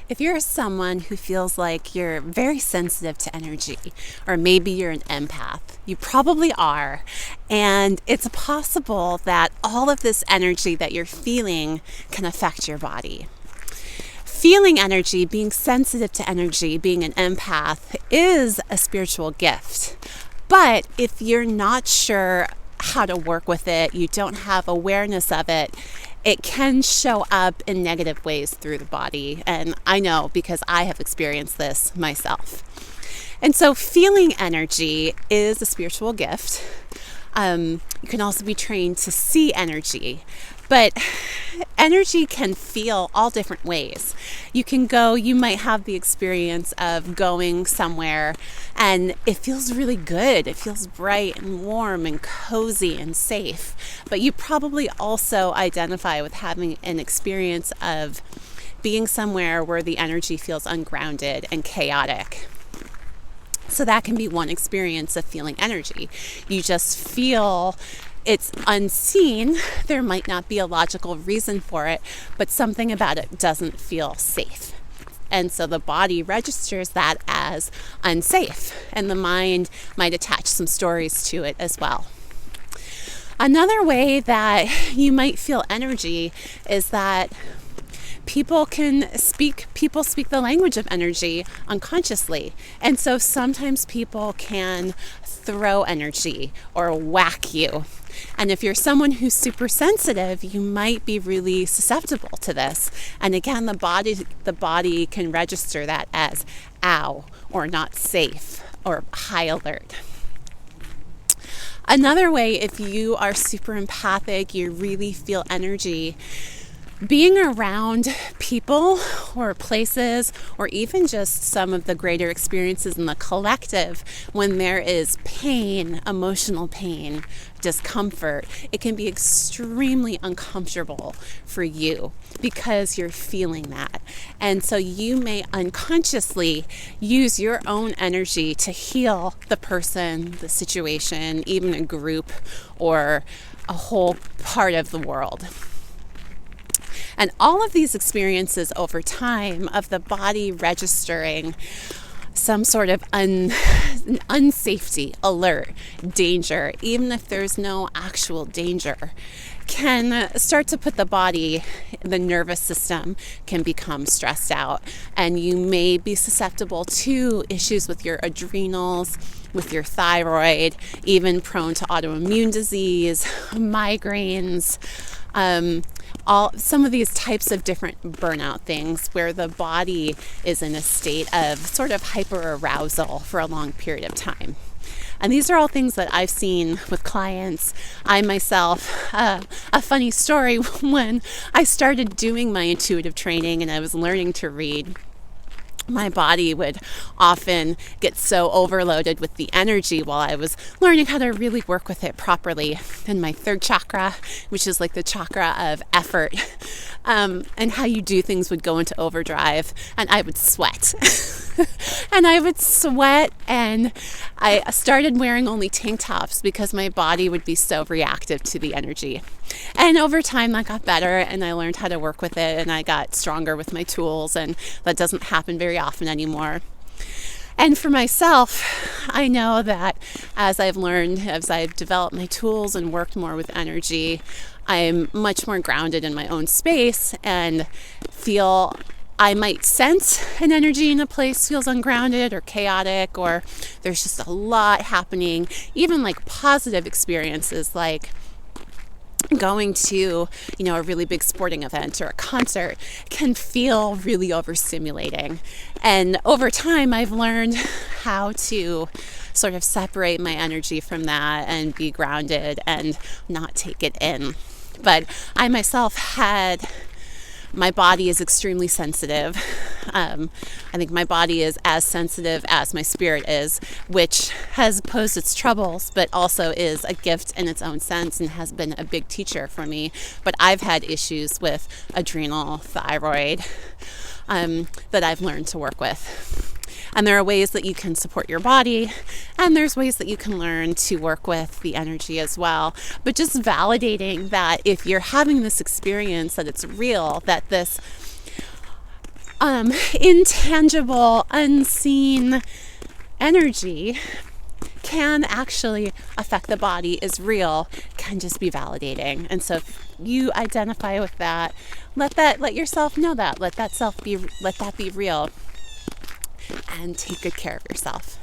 If you're someone who feels like you're very sensitive to energy, or maybe you're an empath, you probably are. And it's possible that all of this energy that you're feeling can affect your body. Feeling energy, being sensitive to energy, being an empath is a spiritual gift. But if you're not sure how to work with it, you don't have awareness of it, it can show up in negative ways through the body. And I know because I have experienced this myself. And so feeling energy is a spiritual gift. You can also be trained to see energy. But energy can feel all different ways. You might have the experience of going somewhere and it feels really good. It feels bright and warm and cozy and safe. But you probably also identify with having an experience of being somewhere where the energy feels ungrounded and chaotic. So that can be one experience of feeling energy. You just feel it's unseen. There might not be a logical reason for it, but something about it doesn't feel safe. And so the body registers that as unsafe, and the mind might attach some stories to it as well. Another way that you might feel energy is that people speak the language of energy unconsciously. And so sometimes people can throw energy or whack you. And if you're someone who's super sensitive, you might be really susceptible to this. And again, the body can register that as ow, or not safe, or high alert. Another way, if you are super empathic, you really feel energy, being around people or places, or even just some of the greater experiences in the collective, when there is pain, emotional pain, discomfort, it can be extremely uncomfortable for you because you're feeling that. And so you may unconsciously use your own energy to heal the person, the situation, even a group or a whole part of the world. And all of these experiences over time of the body registering some sort of unsafety, alert, danger, even if there's no actual danger, can start to put the body, the nervous system can become stressed out. And you may be susceptible to issues with your adrenals, with your thyroid, even prone to autoimmune disease, migraines, some of these types of different burnout things where the body is in a state of sort of hyperarousal for a long period of time. And these are all things that I've seen with clients. I myself, a funny story, when I started doing my intuitive training and I was learning to read, my body would often get so overloaded with the energy while I was learning how to really work with it properly. And my third chakra, which is like the chakra of effort, and how you do things would go into overdrive, and I would sweat. And I started wearing only tank tops because my body would be so reactive to the energy. And over time that got better and I learned how to work with it and I got stronger with my tools, and that doesn't happen very often anymore. And for myself, I know that as I've developed my tools and worked more with energy, I'm much more grounded in my own space and feel I might sense an energy in a place feels ungrounded or chaotic, or there's just a lot happening, even like positive experiences like going to, a really big sporting event or a concert can feel really overstimulating. And over time, I've learned how to sort of separate my energy from that and be grounded and not take it in. But I myself my body is extremely sensitive. I think my body is as sensitive as my spirit is, which has posed its troubles, but also is a gift in its own sense and has been a big teacher for me. But I've had issues with adrenal, thyroid, that I've learned to work with. And there are ways that you can support your body, and there's ways that you can learn to work with the energy as well. But just validating that if you're having this experience, that it's real, that this intangible, unseen energy can actually affect the body, is real, can just be validating. And so if you identify with that, let yourself know that. Let that be real, and take good care of yourself.